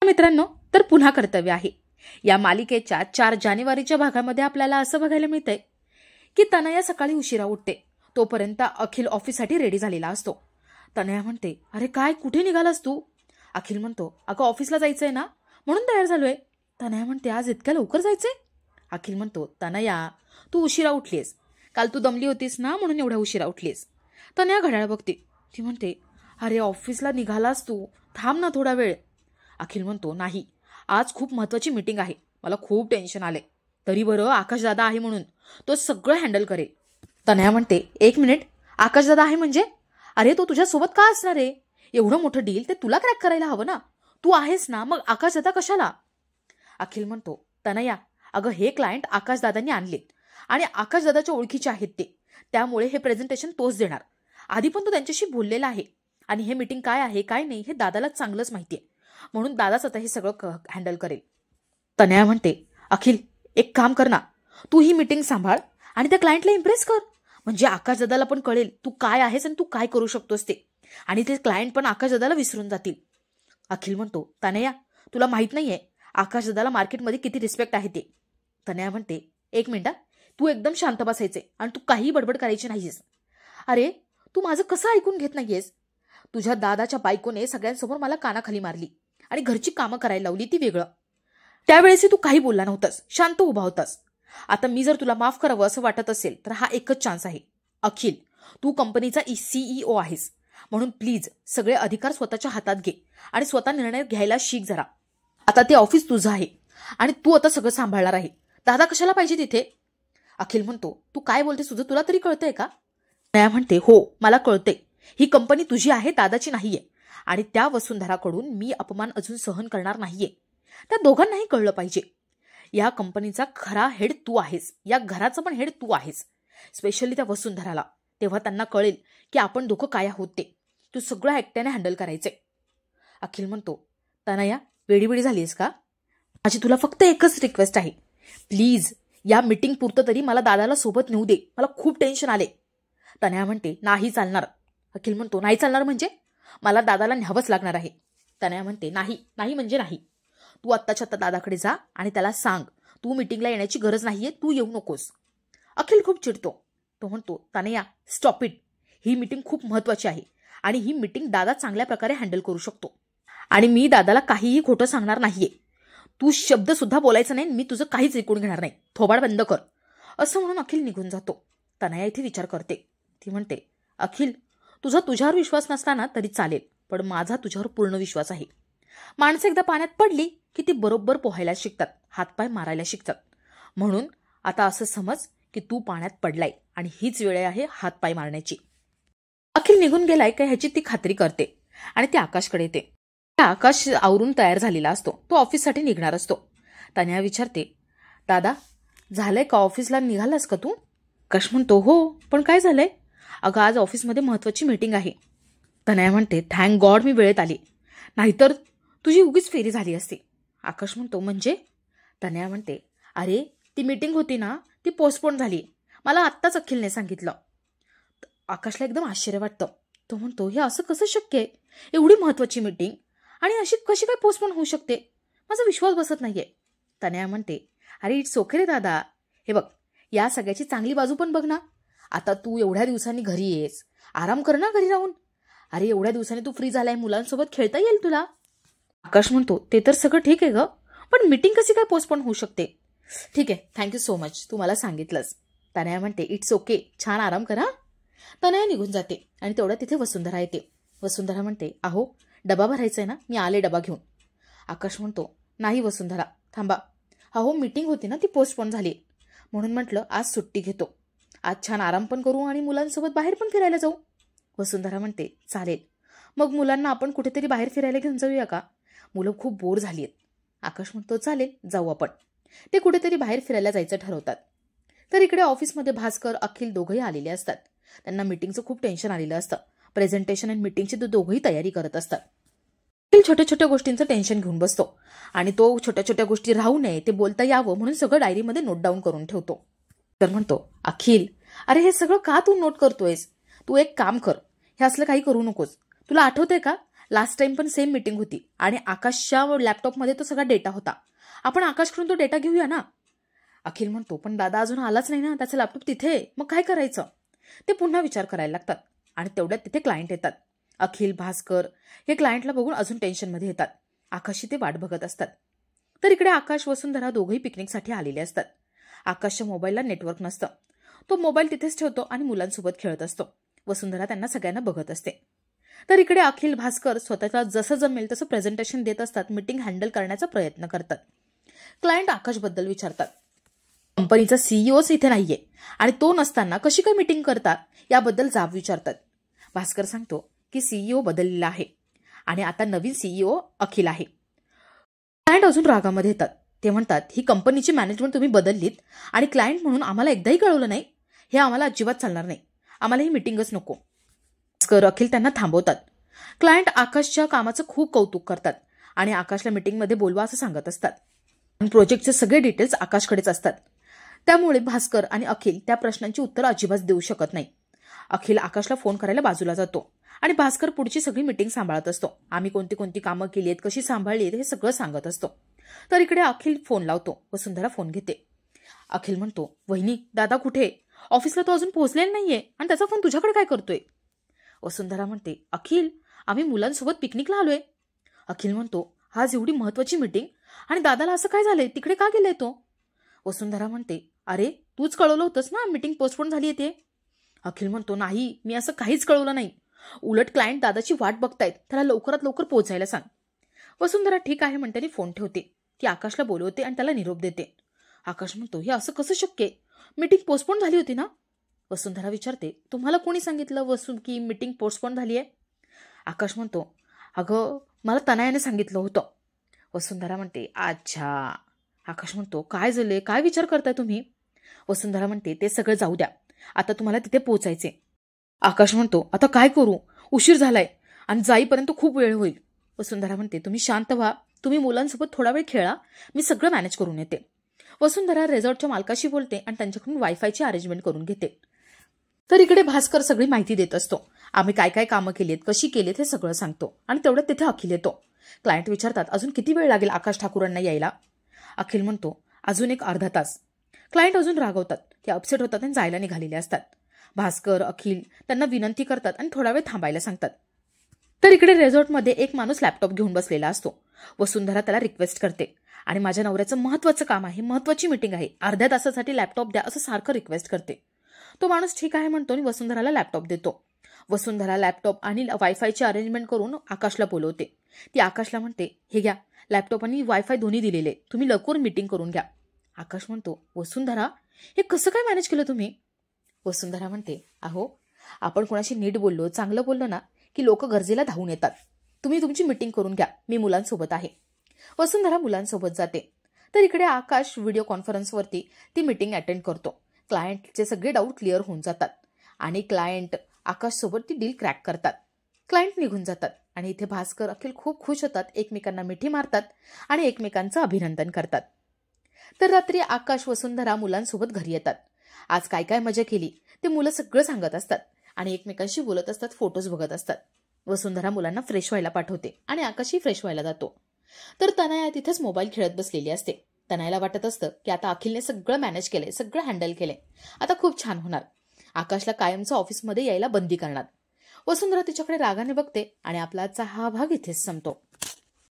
मित्रांनो, तर पुन्हा कर्तव्य आहे. या मालिकेच्या 4 जानेवारीच्या भागामध्ये आपल्याला असं बघायला मिळतंय की तनया सकाळी उशिरा उठते. तोपर्यंत अखिल ऑफिससाठी रेडी झालेला असतो. तनया म्हणते, अरे काय, कुठे निघालास तू? अखिल म्हणतो, अगं ऑफिसला जायचंय ना, म्हणून तयार झालोय. तनया म्हणते, आज इतक्या लवकर जायचंय? अखिल म्हणतो, तनया तू उशिरा उठलीस, काल तू दमली होतीस ना, म्हणून एवढ्या उशिरा उठलीस. तनया घड्याळ बघते. ती म्हणते, अरे ऑफिसला निघालास तू, थांब ना थोडा वेळ. अखिल म्हणतो, नाही, आज खूप महत्वाची मीटिंग आहे, मला खूप टेन्शन आले. तरी बरं आकाशदादा आहे म्हणून तो सगळं हँडल करेल. तनया म्हणते, एक मिनिट, आकाशदादा आहे म्हणजे? अरे तो तुझ्यासोबत का असणार आहे? एवढं मोठं डील ते तुला क्रॅक करायला हवं ना, तू आहेस ना, मग आकाशदादा कशाला? अखिल म्हणतो, तनया अगं हे क्लायंट आकाशदादांनी आणलेत आणि आकाशदादाच्या ओळखीचे आहेत ते, त्यामुळे हे प्रेझेंटेशन तोच देणार. आधी पण तो त्यांच्याशी बोललेला आहे आणि हे मीटिंग काय आहे काय नाही हे दादाला चांगलंच माहितीये, म्हणून दादाच आता हे सगळं हँडल करेल. तनया म्हणते, अखिल एक काम कर ना, तू ही मीटिंग सांभाळ आणि त्या क्लायंटला इम्प्रेस कर, म्हणजे आकाशदादाला पण कळेल तू काय आहेस आणि तू काय करू शकतोस ते, आणि ते क्लायंट पण आकाशदादाला विसरून जातील. अखिल म्हणतो, तनया तुला माहित नाहीये आकाशदादाला मार्केटमध्ये किती रिस्पेक्ट आहे ते. तनया म्हणते, एक मिनिट, तू एकदम शांत बसायचे आणि तू काही बडबड करायची नाहीयेस. अरे तू माझं कसं ऐकून घेत नाहीयेस? तुझ्या दादाच्या बायकोने सगळ्यांसमोर मला कानाखाली मारली आणि घरची कामं करायला लावली, ती वेगळं. त्यावेळेस तू काही बोलला नव्हतास, शांत उभा होतास. आता मी जर तुला माफ करावं असं वाटत असेल तर हा एकच चान्स आहे. अखिल, तू कंपनीचा CEO आहेस, म्हणून प्लीज सगळे अधिकार स्वतःच्या हातात घे आणि स्वतः निर्णय घ्यायला शिक जरा. आता ते ऑफिस तुझं आहे आणि तू आता सगळं सांभाळणार आहे, दादा कशाला पाहिजे तिथे? अखिल म्हणतो, तू काय बोलतेस, तुला तरी कळतंय का? तनया म्हणते, हो मला कळतंय, ही कंपनी तुझी आहे, दादाची नाहीये, आणि त्या वसुंधराकडून मी अपमान अजून सहन करणार नाहीये. त्या दोघांनाही कळलं पाहिजे, या कंपनीचा खरा हेड तू आहेस, या घराचा पण हेड तू आहेस, स्पेशली त्या वसुंधराला. तेव्हा त्यांना कळेल की आपण दोघं काय आहोत ते. तू सगळं एकट्याने हँडल करायचंय. अखिल म्हणतो, तनया वेडीवेडी झालीस का? माझी तुला फक्त एकच रिक्वेस्ट आहे, प्लीज या मीटिंग पुरतं तरी मला दादाला सोबत नेऊ दे, मला खूप टेन्शन आले. तनया म्हणते, नाही चालणार. अखिल म्हणतो, नाही चालणार म्हणजे? मला दादाला न्यावंच लागणार आहे. तनया म्हणते, नाही नाही म्हणजे नाही. तू आत्ताच्या आत्ता दादाकडे जा आणि त्याला सांग तू मीटिंगला येण्याची गरज नाहीये, तू येऊ नकोस. अखिल खूप चिडतो. तो म्हणतो, Tanaya stop it, he meeting खूप महत्वाची आहे आणि ही मीटिंग दादा चांगल्या प्रकारे हँडल करू शकतो आणि मी दादाला काहीही खोटं सांगणार नाहीये. तू शब्द सुद्धा बोलायचं नाही, मी तुझं काहीच ऐकून घेणार नाही, थोबाड बंद कर. असं म्हणून अखिल निघून जातो. तनया इथे विचार करते. ती म्हणते, अखिल तुझा तुझ्यावर विश्वास नसला ना तरी चालेल, पण माझा तुझ्यावर पूर्ण विश्वास आहे. माणसं एकदा पाण्यात पडली की ती बरोबर पोहायला शिकतात, हातपाय मारायला शिकतात. म्हणून आता असं समज की तू पाण्यात पडलाय आणि हीच वेळ आहे हातपाय मारण्याची. अखिल निघून गेलाय का ह्याची ती खात्री करते आणि ती आकाशकडे येते. आकाश आवरून तयार झालेला असतो, तो ऑफिससाठी निघणार असतो. तनया विचारते, दादा झालंय का, ऑफिसला निघालास का तू? आकाश म्हणतो, हो, पण काय झालंय? अगं आज ऑफिसमध्ये महत्वाची मीटिंग आहे. तनया म्हणते, थँक गॉड मी वेळेत आली, नाहीतर तुझी उगीच फेरी झाली असती. आकाश म्हणतो, म्हणजे? तनया म्हणते, अरे ती मीटिंग होती ना, ती पोस्टपोन झाली, मला आत्ताच अखिलने सांगितलं. आकाशला एकदम आश्चर्य वाटतं. तो म्हणतो, हे असं कसं शक्य आहे? एवढी महत्वाची मीटिंग आणि अशी कशी काय पोस्टपोन होऊ शकते? माझा विश्वास बसत नाहीये. तनया म्हणते, अरे इट्स ओके रे दादा, हे बघ या सगळ्याची चांगली बाजू पण बघ ना. आता तू एवढ्या दिवसांनी घरी येस, आराम कर ना घरी राहून. अरे एवढ्या दिवसांनी तू फ्री झालाय, मुलांसोबत खेळता येईल तुला. आकाश म्हणतो, ते तर सगळं ठीक आहे ग, पण मीटिंग कशी काय पोस्टपोन होऊ शकते? ठीक आहे, थँक्यू सो मच, तू मला सांगितलंस. तनया म्हणते, इट्स ओके, छान आराम करा. तनया निघून जाते आणि तेवढ्या तिथे वसुंधरा येते. वसुंधरा म्हणते, अहो डबा भरायचा आहे ना, मी आले डबा घेऊन. आकाश म्हणतो, नाही वसुंधरा थांबा, अहो मीटिंग होती ना ती पोस्टपोन झाली, म्हणून म्हटलं आज सुट्टी घेतो, आज छान आराम पण करू आणि मुलांसोबत बाहेर पण फिरायला जाऊ. वसुंधरा म्हणते, चालेल, मग मुलांना आपण कुठेतरी बाहेर फिरायला घेऊन जाऊया का? मुलं खूप बोर झाली आहेत. आकाश म्हणतो, चालेल जाऊ आपण. ते कुठेतरी बाहेर फिरायला जायचं ठरवतात. तर इकडे ऑफिसमध्ये भास्कर अखिल दोघंही आलेले असतात. त्यांना मीटिंगचं खूप टेन्शन आलेलं असतं. प्रेझेंटेशन आणि मीटिंगची तो दोघंही तयारी करत असतात. छोट्या छोट्या गोष्टींचं टेन्शन घेऊन बसतो आणि तो छोट्या छोट्या गोष्टी राहू नये, ते बोलता यावं म्हणून सगळं डायरीमध्ये नोट डाऊन करून ठेवतो. तर म्हणतो, अखिल अरे हे सगळं का तू नोट करतोयस? तू एक काम कर, हे असलं काही करू नकोस. तुला आठवतंय का लास्ट टाइम पण सेम मीटिंग होती आणि आकाशच्या लॅपटॉपमध्ये तो सगळा डेटा होता. आपण आकाशकडून तो डेटा घेऊया ना. अखिल म्हणतो, पण दादा अजून आलाच नाही ना, त्याचं लॅपटॉप तिथे, मग काय करायचं. ते पुन्हा विचार करायला लागतात आणि तेवढ्यात तिथे क्लायंट येतात. अखिल, भास्कर हे क्लायंटला बघून अजून टेन्शनमध्ये येतात. आकाशची ते वाट बघत असतात. तर इकडे आकाश, वसुंधरा दोघंही पिकनिकसाठी आलेले असतात. आकाशच्या मोबाईलला नेटवर्क नसतं. तो मोबाईल तिथेच ठेवतो आणि मुलांसोबत खेळत असतो. वसुंधरा त्यांना सगळ्यांना बघत असते. तर इकडे अखिल, भास्कर स्वतःला जसं जमेल तसं प्रेझेंटेशन देत असतात. मीटिंग हँडल करण्याचा प्रयत्न करतात. क्लायंट आकाशबद्दल विचारतात. कंपनीचा सीईओच इथे नाहीये आणि तो नसताना कशी काय मीटिंग करतात याबद्दल जाब विचारतात. भास्कर सांगतो की सीईओ बदललेला आहे आणि आता नवीन सीईओ अखिल आहे. क्लायंट अजून रागामध्ये येतात. ते म्हणतात, ही कंपनीची मॅनेजमेंट तुम्ही बदललीत आणि क्लायंट म्हणून आम्हाला एकदाही कळवलं नाही. हे आम्हाला अजिबात चालणार नाही. आम्हाला ही मीटिंगच नको. भास्कर, अखिल त्यांना थांबवतात. क्लायंट आकाशच्या कामाचं खूप कौतुक करतात आणि आकाशला मीटिंगमध्ये बोलवा असं सांगत असतात. प्रोजेक्टचे सगळे डिटेल्स आकाशकडेच असतात. त्यामुळे भास्कर आणि अखिल त्या प्रश्नांची उत्तर अजिबात देऊ शकत नाही. अखिल आकाशला फोन करायला बाजूला जातो आणि भास्कर पुढची सगळी मीटिंग सांभाळत असतो. आम्ही कोणती कोणती कामं केली आहेत, कशी सांभाळली आहेत, हे सगळं सांगत असतो. तर इकडे अखिल फोन लावतो. वसुंधरा फोन घेते. अखिल म्हणतो, वहिनी, दादा कुठे? ऑफिसला तो अजून पोहोचलेला नाहीये आणि त्याचा फोन तुझ्याकडे काय करतोय? वसुंधरा म्हणते, अखिल, आम्ही मुलांसोबत पिकनिकला आलोय. अखिल म्हणतो, आज एवढी महत्वाची मीटिंग आणि दादाला असं काय झालंय, तिकडे का गेलाय तो? वसुंधरा म्हणते, अरे तूच कळवलं होतंस ना मीटिंग पोस्टपोन झाली आहे ते. अखिल म्हणतो, नाही, मी असं काहीच कळवलं नाही. उलट क्लायंट दादाची वाट बघतायत, त्याला लवकरात लवकर पोहोचायला सांग. वसुंधरा ठीक आहे म्हणते आणि फोन ठेवते. ती आकाशला बोलवते आणि त्याला निरोप देते. आकाश म्हणतो, हे असं कसं शक्य आहे? मीटिंग पोस्टपोन झाली होती ना? वसुंधरा विचारते, तुम्हाला कोणी सांगितलं की मीटिंग पोस्टपोन झाली आहे? आकाश म्हणतो, अगं मला तनयाने सांगितलं होतं. वसुंधरा म्हणते, अच्छा. आकाश म्हणतो, काय झाले, काय विचार करताय तुम्ही? वसुंधरा म्हणते, ते सगळं जाऊ द्या, आता तुम्हाला तिथे पोहोचायचे. आकाश म्हणतो, आता काय करू, उशीर झालाय आणि जाईपर्यंत खूप वेळ होईल. वसुंधरा म्हणते, तुम्ही शांत व्हा, तुम्ही मुलांसोबत थोडा वेळ खेळा, मी सगळं मॅनेज करून येते. वसुंधरा रिसॉर्टच्या मालकाशी बोलते आणि त्यांच्याकडून वायफायची अरेंजमेंट करून घेते. तर इकडे भास्कर सगळी माहिती देत असतो. आम्ही काय काय कामं केलीत, कशी केलीत हे सगळं सांगतो आणि तेवढ्यात तिथे अखिल येतो. क्लायंट विचारतात, अजून किती वेळ लागेल आकाश ठाकूरांना यायला? अखिल म्हणतो, अजून एक अर्धा तास. क्लायंट अजून रागवतात, ते अपसेट होतात आणि जायला निघालेले असतात. भास्कर, अखिल त्यांना विनंती करतात आणि थोडा वेळ थांबायला सांगतात. तर इकडे रिसॉर्टमध्ये एक माणूस लॅपटॉप घेऊन बसलेला असतो. वसुंधरा त्याला रिक्वेस्ट करते आणि माझ्या नवऱ्याचं महत्वाचं काम आहे, महत्वाची मीटिंग आहे, अर्ध्या तासासाठी लॅपटॉप द्या असं सारखं रिक्वेस्ट करते. तो माणूस ठीक आहे म्हणतो आणि वसुंधराला लॅपटॉप देतो. वसुंधरा लॅपटॉप आणि वायफायची अरेंजमेंट करून आकाशला बोलवते. ती आकाशला म्हणते, हे घ्या, लॅपटॉप आणि वायफाय दोन्ही दिलेले, तुम्ही लवकर मीटिंग करून घ्या. आकाश म्हणतो, वसुंधरा, हे कसं काय मॅनेज केलं तुम्ही? वसुंधरा म्हणते, अहो, आपण कोणाशी नीट बोललो, चांगलं बोललो ना की लोक गरजेला धावून येतात. तुम्ही तुमची मीटिंग करून घ्या, मी मुलांसोबत आहे. वसुंधरा मुलांसोबत जाते. तर इकडे आकाश व्हिडिओ कॉन्फरन्सवरती ती मीटिंग अटेंड करतो. क्लायंटचे सगळे डाऊट क्लिअर होऊन जातात आणि क्लायंट आकाशसोबत ती डील क्रॅक करतात. क्लायंट निघून जातात आणि इथे भास्कर, अखिल खूप खुश होतात, एकमेकांना मिठी मारतात आणि एकमेकांचं अभिनंदन करतात. तर रात्री आकाश, वसुंधरा मुलांसोबत घरी येतात. आज काय काय मजा केली ते मुलं सगळं सांगत असतात आणि एकमेकांशी बोलत असतात, फोटोज बघत असतात. वसुंधरा मुलांना फ्रेश व्हायला पाठवते आणि आकाशही फ्रेश व्हायला जातो. तर तनया तिथेच मोबाईल खेळत बसलेली असते. तनयाला वाटत असतं की आता अखिलने सगळं मॅनेज केलंय, सगळं हँडल केलंय, आता खूप छान होणार. आकाशला कायमचं ऑफिसमध्ये यायला बंदी करणार. वसुंधरा तिच्याकडे रागाने बघते आणि आपला आजचा हा भाग इथेच संपतो.